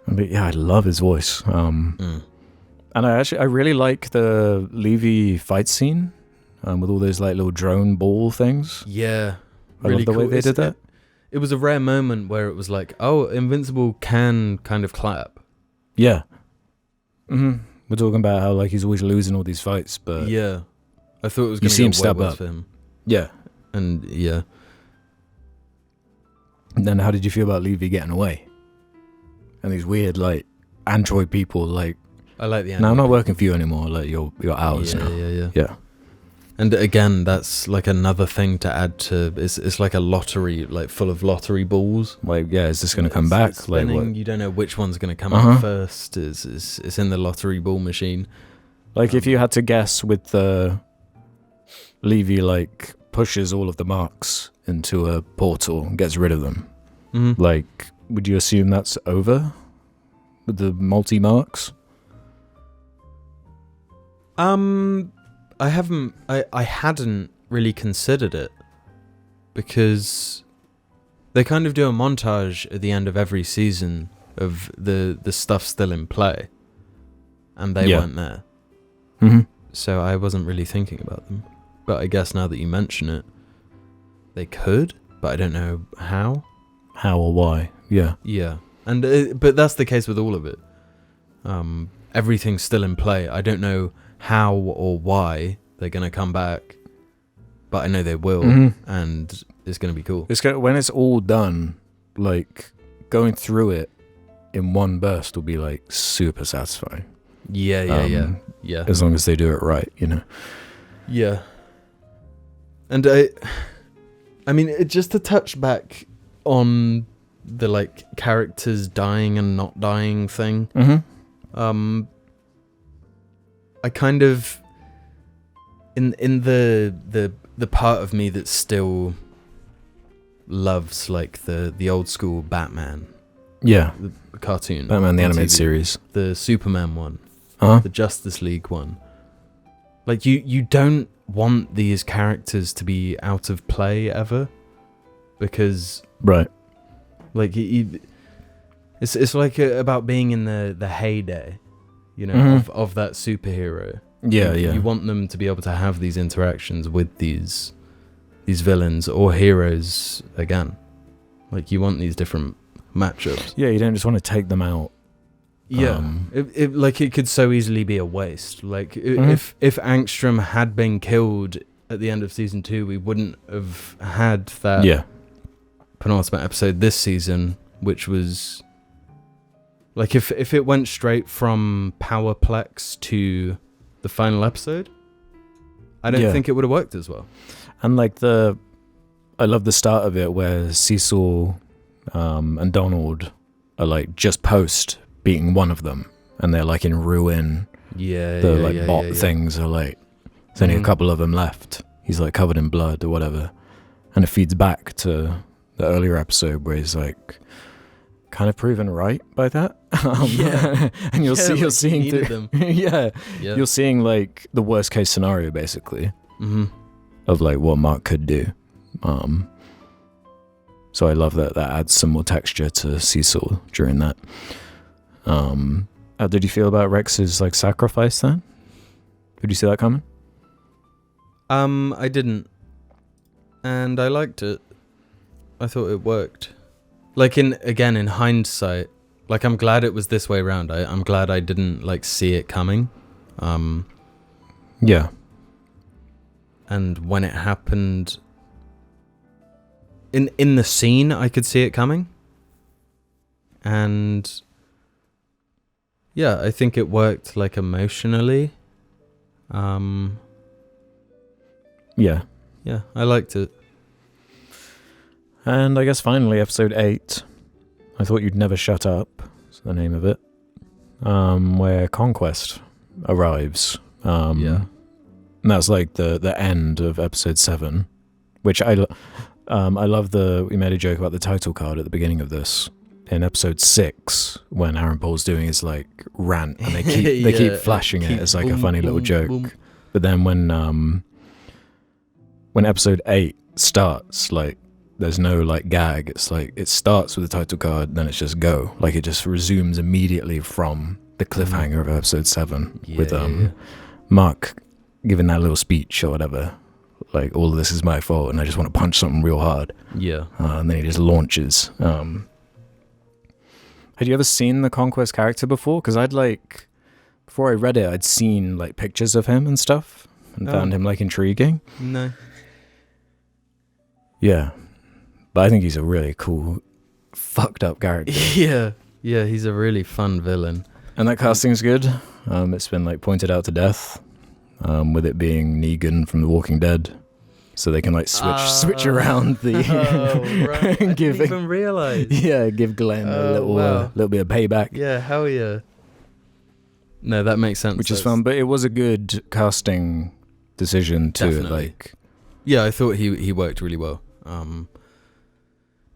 But yeah, I love his voice. And I really like the Levy fight scene with all those like little drone ball things. Yeah, I love the way they did that. It was a rare moment where it was like, oh, Invincible can kind of clap. Yeah. We're talking about how like he's always losing all these fights, but yeah, I thought it was going to see him get step way worse up for him. Yeah. And yeah. And then how did you feel about Levy getting away? And these weird like android people like, I like the no, I'm not working for you anymore. Like you're ours now. Yeah. And again, that's like another thing to add to. It's like a lottery, like full of lottery balls. Like, yeah, is this going to come back? It's like, spinning, what? You don't know which one's going to come out first. It's in the lottery ball machine. Like, if you had to guess with the Levy, like pushes all of the Marks into a portal and gets rid of them. Like, would you assume that's over with the multi-Marks? I hadn't really considered it because they kind of do a montage at the end of every season of the stuff still in play, and they weren't there. Mm-hmm. So I wasn't really thinking about them. But I guess now that you mention it, they could, but I don't know how. How or why? Yeah. Yeah, and but that's the case with all of it. Everything's still in play. I don't know how or why they're gonna come back, but I know they will, and it's gonna be cool. When it's all done, like going through it in one burst will be like super satisfying. Yeah. As long as they do it right, you know. Yeah. And I mean, just to touch back on the like characters dying and not dying thing. I kind of in the part of me that still loves like the old school Batman. Yeah. The cartoon. Batman the animated TV, series. the Superman one. Uh-huh. The Justice League one. Like you don't want these characters to be out of play ever, because right, like it's like about being in the heyday, you know, of that superhero. Yeah. You want them to be able to have these interactions with these villains or heroes again. Like you want these different matchups. Yeah, you don't just want to take them out. Yeah, it could so easily be a waste. Like if Angstrom had been killed at the end of season 2, we wouldn't have had that penultimate episode this season, which was like if it went straight from Powerplex to the final episode, I don't think it would have worked as well. And like I love the start of it where Cecil and Donald are like just post beating one of them, and they're like in ruin. Bot things are like, there's only a couple of them left. He's like covered in blood or whatever, and it feeds back to the earlier episode where he's like kind of proven right by that. And you're seeing through them. You're seeing like the worst case scenario basically of like what Mark could do. So I love that adds some more texture to Cecil during that. How did you feel about Rex's like sacrifice then? Did you see that coming? I didn't, and I liked it. I thought it worked. Like in hindsight, like I'm glad it was this way around. I'm glad I didn't like see it coming. Yeah. And when it happened in the scene, I could see it coming. And yeah, I think it worked like emotionally. Yeah, I liked it. And I guess finally, episode 8, I Thought You'd Never Shut Up, is the name of it, where Conquest arrives. And that's like the end of episode 7, which I love we made a joke about the title card at the beginning of this. In episode 6, when Aaron Paul's doing his like rant, and they keep flashing it as like a funny little joke. Boom. But then when episode 8 starts, like there's no like gag. It's like it starts with the title card, then it's just go. Like it just resumes immediately from the cliffhanger of episode 7 with Mark giving that little speech or whatever. Like, all of this is my fault, and I just want to punch something real hard. Yeah. And then he just launches. Had you ever seen the Conquest character before? Because before I read it, I'd seen like pictures of him and stuff, and found him like intriguing. No. Yeah. But I think he's a really cool, fucked up character. Yeah, he's a really fun villain. And that casting's good. It's been like pointed out to death, with it being Negan from The Walking Dead. So they can like switch around the right. I didn't even realize. Yeah, give Glenn a little bit of payback. Yeah, hell yeah. No, that makes sense. Which is fun, but it was a good casting decision too. Definitely. Yeah, I thought he worked really well.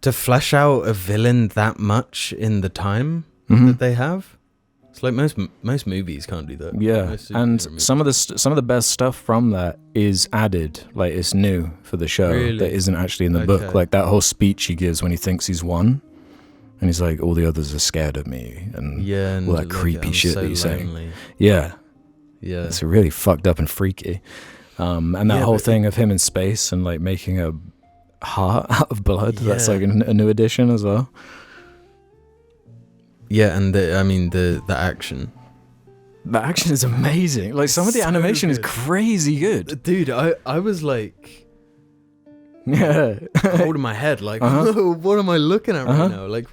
To flesh out a villain that much in the time that they have, It's like most movies can't do that. Yeah, Most and superhero movies. some of the best stuff from that is added, like it's new for the show Really? that isn't actually in the book. Okay. Like that whole speech he gives when he thinks he's won, and he's like, "All the others are scared of me," and Yeah, and all that like, creepy I'm shit so that he's saying. lonely. Yeah, Yeah. it's really fucked up and freaky. And that Yeah, whole but thing of him in space and like making a heart out of blood. That's Yeah. like a new addition as well. Yeah, and the action. The action is amazing. Like some of the So animation is good. crazy good. Dude, I was like Yeah. holding my head like, Uh-huh. what am I looking at Uh-huh. right now? Like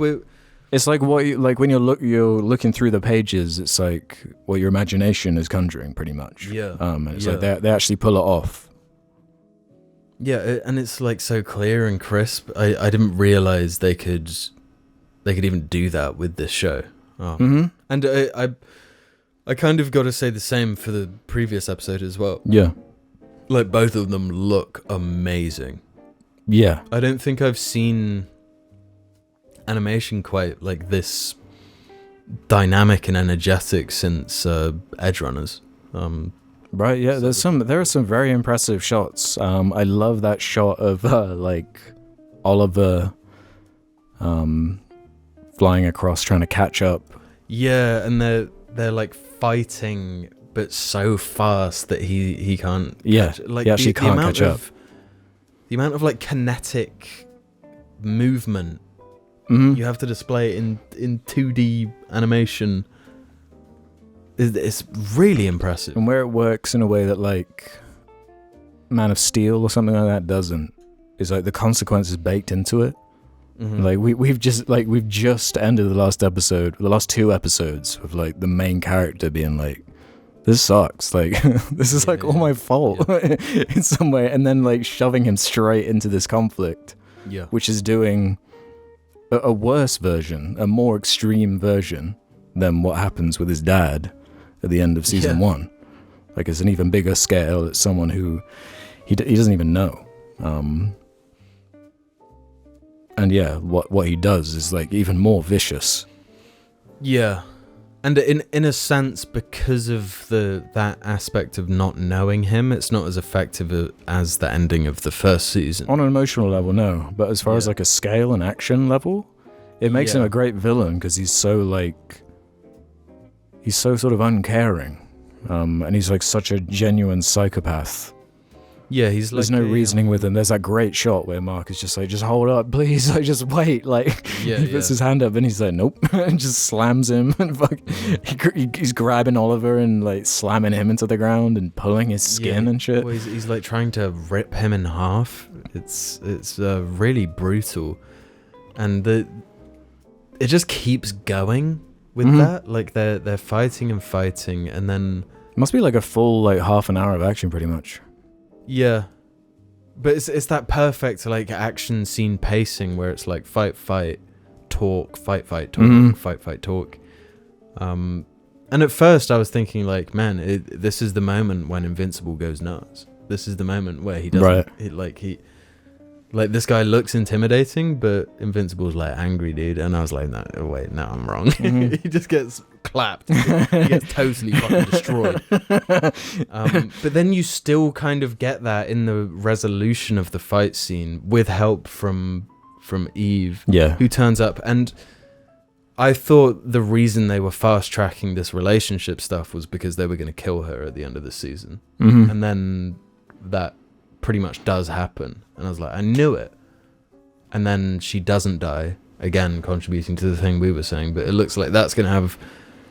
It's like when you're looking through the pages, it's like what your imagination is conjuring pretty much. Yeah. And it's Yeah. like they actually pull it off. Yeah, and it's like so clear and crisp. I didn't realize they could even do that with this show. Oh. Mm-hmm. And I kind of got to say the same for the previous episode as well. Yeah. Like both of them look amazing. Yeah. I don't think I've seen animation quite like this dynamic and energetic since Edge Runners. Right, yeah, there are some very impressive shots. I love that shot of like Oliver flying across trying to catch up. Yeah, and they're like fighting but so fast that he can't catch, like he actually can't catch up. The amount of like kinetic movement Mm-hmm. you have to display in 2D animation it's really impressive. And where it works in a way that like Man of Steel or something like that doesn't, is like the consequences baked into it. Mhm. Like we've just ended the last two episodes of like the main character being like, this sucks, like this is like all my fault in some way, and then like shoving him straight into this conflict, Yeah. which is doing a worse version, a more extreme version than what happens with his dad at the end of season 1. Like it's an even bigger scale. It's someone who he doesn't even know. And yeah, what he does is like even more vicious. Yeah. And in a sense, because of that aspect of not knowing him, it's not as effective as the ending of the first season. On an emotional level, no. But as far as like a scale and action level, it makes him a great villain because he's so sort of uncaring. And he's like such a genuine psychopath. Yeah, he's like... There's no reasoning with him. There's that great shot where Mark is just like, just hold up, please. Like, just wait. Like, he puts his hand up and he's like, nope. And just slams him. And he's grabbing Oliver and like slamming him into the ground and pulling his skin and shit. Well, he's like trying to rip him in half. It's really brutal. And it just keeps going with that. Like, they're fighting and fighting and then... It must be like a full like half an hour of action pretty much. Yeah, but it's that perfect like action scene pacing where it's like fight, talk, fight, talk, fight, talk. And at first I was thinking like, man, this is the moment when Invincible goes nuts. This is the moment where he doesn't this guy looks intimidating, but Invincible's like angry, dude. And I was like, no, wait, no, I'm wrong. He just gets clapped. He gets totally fucking destroyed. But then you still kind of get that in the resolution of the fight scene with help from Eve, who turns up. And I thought the reason they were fast tracking this relationship stuff was because they were going to kill her at the end of the season. And then that pretty much does happen. And I was like, I knew it. And then she doesn't die, again contributing to the thing we were saying, but it looks like that's going to have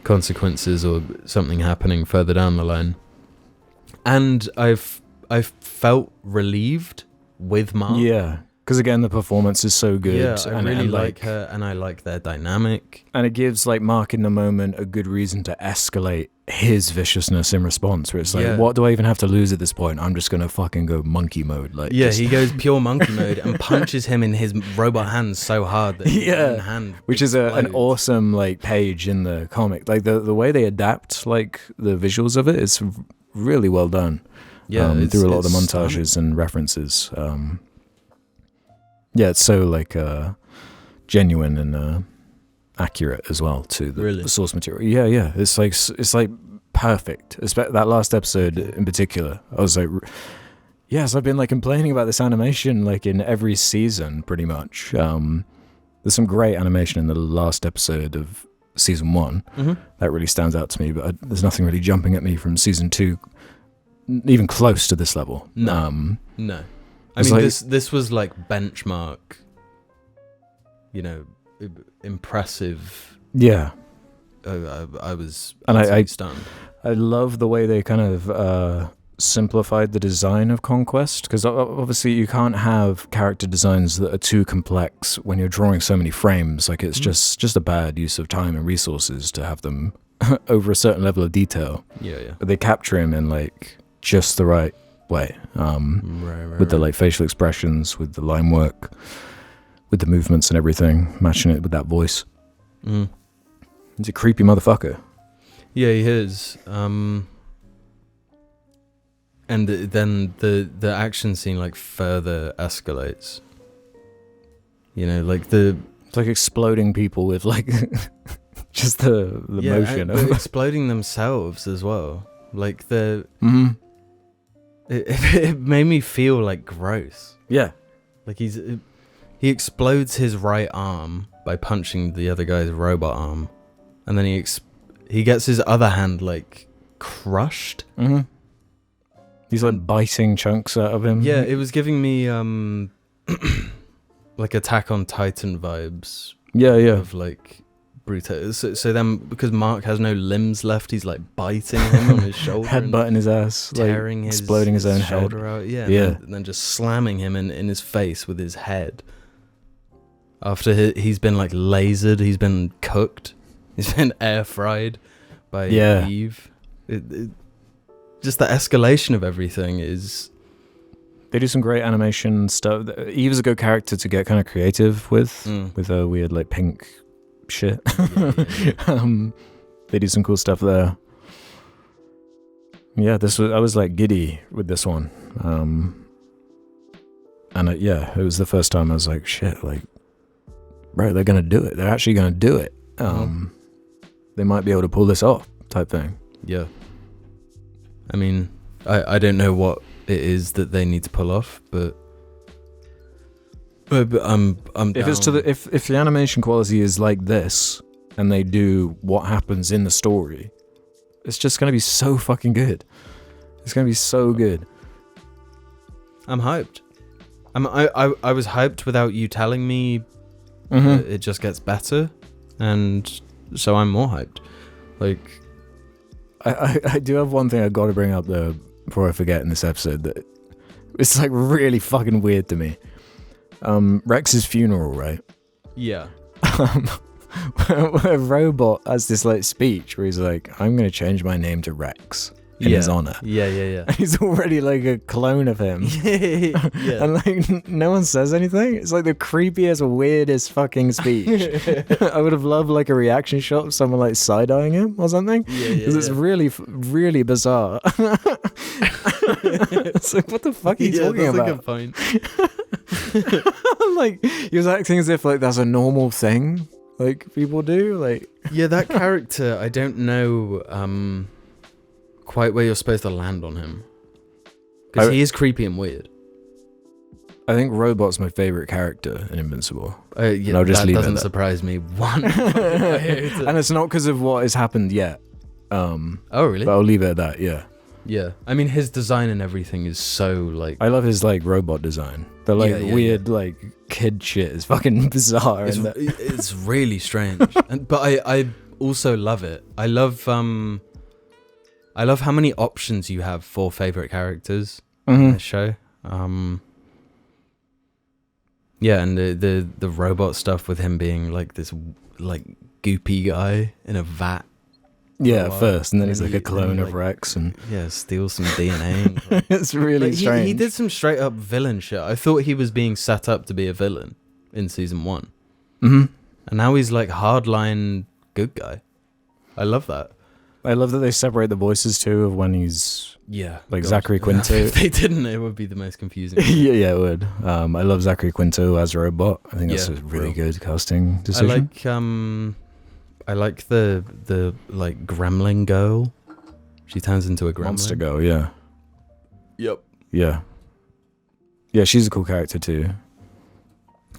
consequences or something happening further down the line. And I've felt relieved with Mark. Yeah, because again the performance is so good. Yeah, I really like her, and I like their dynamic. And it gives like Mark in the moment a good reason to escalate his viciousness in response, where it's like, what do I even have to lose at this point? I'm just gonna fucking go monkey mode. Like, he goes pure monkey mode and punches him in his robot hands so hard that his hand which explodes. is an awesome like page in the comic. Like the way they adapt like the visuals of it is really well done. Through a lot of the montages and references. It's so like genuine and accurate as well to the Really? source material. Yeah. It's like perfect. That last episode in particular, I was like, yes, I've been like complaining about this animation like in every season pretty much. There's some great animation in the last episode of season 1 that really stands out to me, but there's nothing really jumping at me from season 2 even close to this level. No. I mean, like, this was like benchmark, impressive. Yeah. I was stunned. I love the way they kind of simplified the design of Conquest, because obviously you can't have character designs that are too complex when you're drawing so many frames. Like it's just a bad use of time and resources to have them over a certain level of detail. Yeah. But they capture him in like just the right way, with the like facial expressions, with the line work, with the movements and everything, matching it with that voice. He's a creepy motherfucker. Yeah, he is. And then the action scene like further escalates. It's like exploding people with like just the motion of exploding themselves as well. Like it made me feel like gross. Yeah. Like he explodes his right arm by punching the other guy's robot arm, and then he gets his other hand like crushed. He's like biting chunks out of him. Yeah, it was giving me like Attack on Titan vibes. Yeah. Of like brutal. So then, because Mark has no limbs left, he's like biting him on his shoulder, headbutting his ass, tearing like, exploding his own shoulder head out. Yeah. And then just slamming him in his face with his head. After he's been like lasered, he's been cooked, he's been air fried by Eve. Just the escalation of everything is... They do some great animation stuff. Eve is a good character to get kind of creative with a weird like pink shit. Yeah. They do some cool stuff there. Yeah, I was like giddy with this one. And it was the first time I was like, shit, like, bro, they're going to do it. They're actually going to do it. They might be able to pull this off type thing. Yeah. I mean, I don't know what it is that they need to pull off, but I'm if down. it's if the animation quality is like this and they do what happens in the story, it's just gonna be so fucking good. It's gonna be so good. I'm hyped. I was hyped without you telling me. It just gets better, and so I'm more hyped. Like. I do have one thing I got to bring up though before I forget in this episode that it's like really fucking weird to me. Rex's funeral, right? Yeah. A robot has this like speech where he's like, "I'm gonna change my name to Rex in his honor." Yeah. And he's already like a clone of him. Yeah. And like no one says anything. It's like the creepiest, weirdest fucking speech. I would have loved like a reaction shot of someone like side-eyeing him or something. Yeah. Because it's really, really bizarre. It's like, what the fuck are you talking about? That's a good point. Like he was acting as if like that's a normal thing, like people do. Like that character, I don't know quite where you're supposed to land on him, because he is creepy and weird. I think Robot's my favorite character in Invincible. And I'll just leave doesn't surprise me one. And it's not because of what has happened yet. Oh really? But I'll leave it at that. Yeah. I mean, his design and everything is so like. I love his like robot design. The like weird like kid shit is fucking bizarre. It's really strange. But I also love it. I love how many options you have for favorite characters in the show. Yeah, and the robot stuff with him being like this like goopy guy in a vat. Yeah, at first, and then he's like a clone of Rex, and steals some DNA. It's really strange. He did some straight up villain shit. I thought he was being set up to be a villain in season 1, and now he's like hardline good guy. I love that. I love that they separate the voices too of when he's like Zachary Quinto. If they didn't, it would be the most confusing. Yeah, it would. I love Zachary Quinto as a robot. I think that's a really good casting decision. I like like the like gremlin girl. She turns into a gremlin. Monster Girl, yeah. Yep. Yeah. Yeah, she's a cool character too.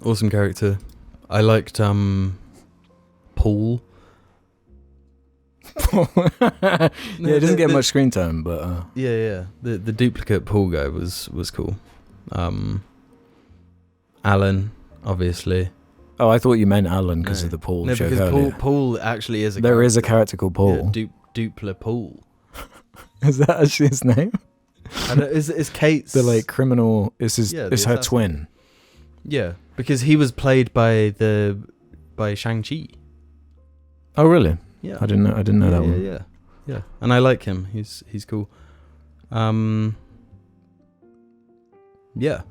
Awesome character. I liked Paul. Yeah, it doesn't get much screen time, but yeah. The duplicate Paul guy was cool. Alan, obviously. Oh, I thought you meant Alan because of the Paul joke because earlier. Paul actually is a There character. is a character called Paul. Yeah, Dupla Paul. Is that actually his name? And is Kate's The like criminal is his Yeah, is the her assassin. twin. Yeah, because he was played by Shang-Chi. Oh really? Yeah. I didn't know that one. Yeah. And I like him. He's cool. Yeah,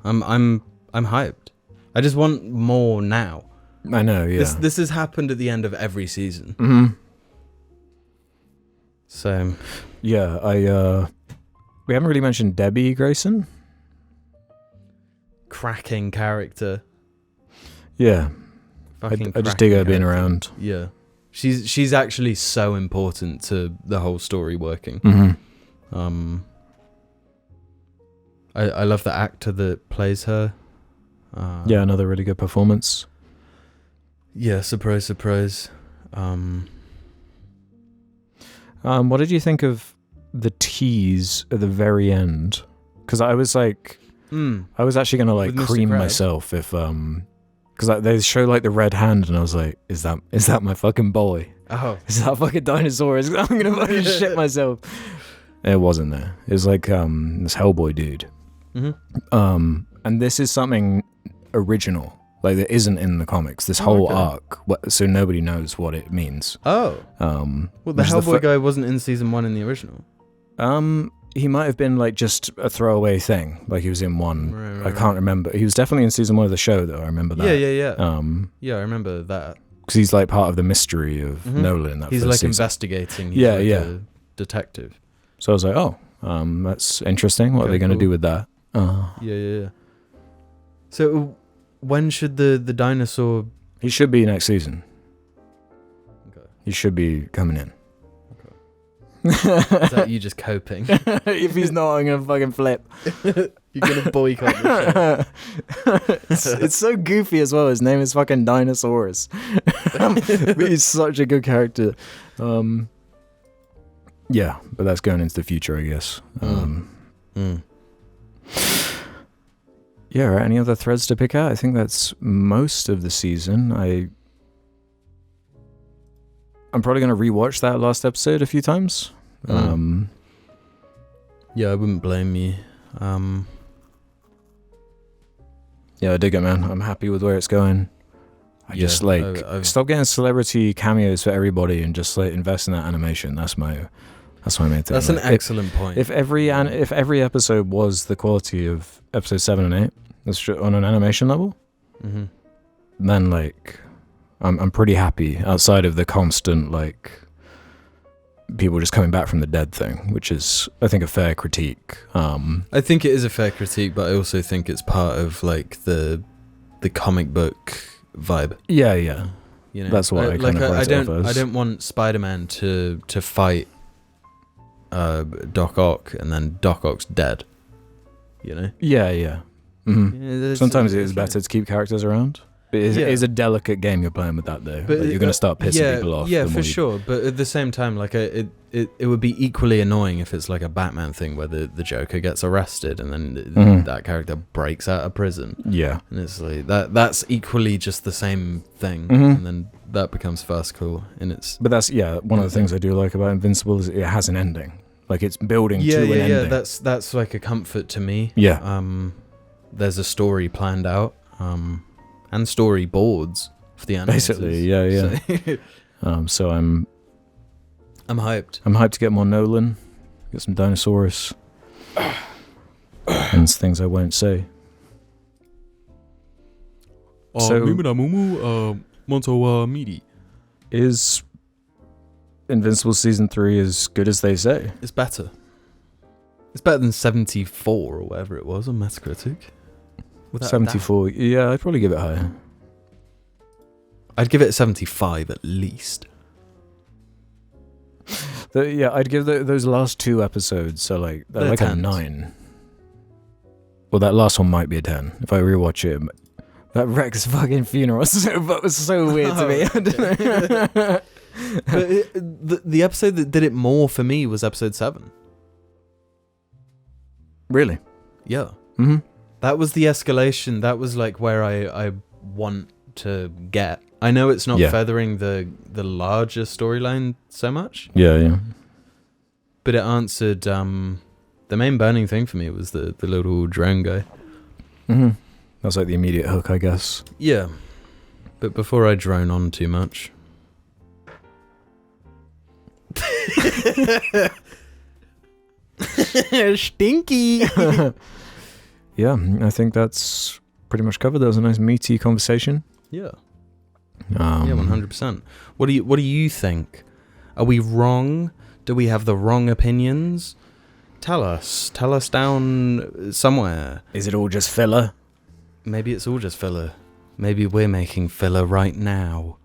I'm hyped. I just want more now. I know, yeah. This has happened at the end of every season. Mm-hmm. So Yeah, we haven't really mentioned Debbie Grayson. cracking character. Yeah. Fucking I just dig her cracking being character. around. Yeah. She's actually so important to the whole story working. Mm-hmm. I love the actor that plays her. Yeah, another really good performance. Yeah, surprise. What did you think of the tease at the very end? Because I was like, I was actually gonna like With Mr. cream Krabs? myself if because they show like the red hand and I was like, is that my fucking boy? Oh. Is that fucking dinosaur? I'm gonna fucking shit myself. It wasn't there. It was like this Hellboy dude. Mm-hmm. And this is something original, like that isn't in the comics. This whole arc, so nobody knows what it means. Oh. Well, the Hellboy guy wasn't in season 1 in the original. He might have been like just a throwaway thing, like he was in one. Right, I can't remember. He was definitely in season 1 of the show, though. I remember that. Yeah. Yeah, I remember that. Because he's like part of the mystery of Nolan. In that He's first like season. investigating. He's Yeah, like yeah. a detective. So I was like, oh, that's interesting. What are they going to do with that? Yeah. So when should the dinosaur? He should be next season. Okay. He should be coming in. Is that you just coping? If he's not, I'm gonna fucking flip. You're gonna boycott the show. It's so goofy as well. His name is fucking Dinosaurus. But he's such a good character. Yeah, but that's going into the future, I guess. Yeah, right. Any other threads to pick out? I think that's most of the season. I'm probably going to rewatch that last episode a few times. Yeah, I wouldn't blame you. Yeah, I dig it, man. I'm happy with where it's going. I just stop getting celebrity cameos for everybody and just like invest in that animation. That's my main thing. That's an excellent point. If every episode was the quality of episode 7 and 8, that's on an animation level, then like I'm pretty happy outside of the constant like people just coming back from the dead thing, which is I think a fair critique. I think it is a fair critique, but I also think it's part of like the comic book vibe. Yeah. You know, That's what I kind of write it off as. I don't want Spider-Man to fight Doc Ock and then Doc Ock's dead. You know? Yeah. Sometimes it is better to keep characters around. But it is a delicate game you're playing with that, though. But you're going to start pissing people off. Yeah, for sure. But at the same time, like it would be equally annoying if it's like a Batman thing where the Joker gets arrested and then that character breaks out of prison. Yeah, and it's like that's equally just the same thing, and then that becomes farcical in its. But that's one of the things I do like about Invincible is it has an ending. Like it's building to an ending. Yeah. That's like a comfort to me. Yeah. There's a story planned out. And storyboards for the animators. Basically, yeah. So I'm hyped. I'm hyped to get more Nolan, get some Dinosaurus, and things I won't say. Is Invincible season 3 as good as they say? It's better. It's better than 74 or whatever it was on Metacritic. 74. Yeah, I'd probably give it higher. I'd give it a 75 at least. I'd give those last 2 episodes, so like they're like 10s. a 9. Well, that last one might be a 10 if I rewatch it. That Rex fucking funeral was so weird to me. I don't know. But the episode that did it more for me was episode 7. Really? Yeah. Mm-hmm. That was the escalation. That was like where I want to get. I know it's not feathering the larger storyline so much. Yeah. But it answered the main burning thing for me was the little drone guy. Mm-hmm. That's like the immediate hook, I guess. Yeah. But before I drone on too much. Stinky. Yeah, I think that's pretty much covered. That was a nice meaty conversation. Yeah. Yeah, 100%. What do you think? Are we wrong? Do we have the wrong opinions? Tell us down somewhere. Is it all just filler? Maybe it's all just filler. Maybe we're making filler right now.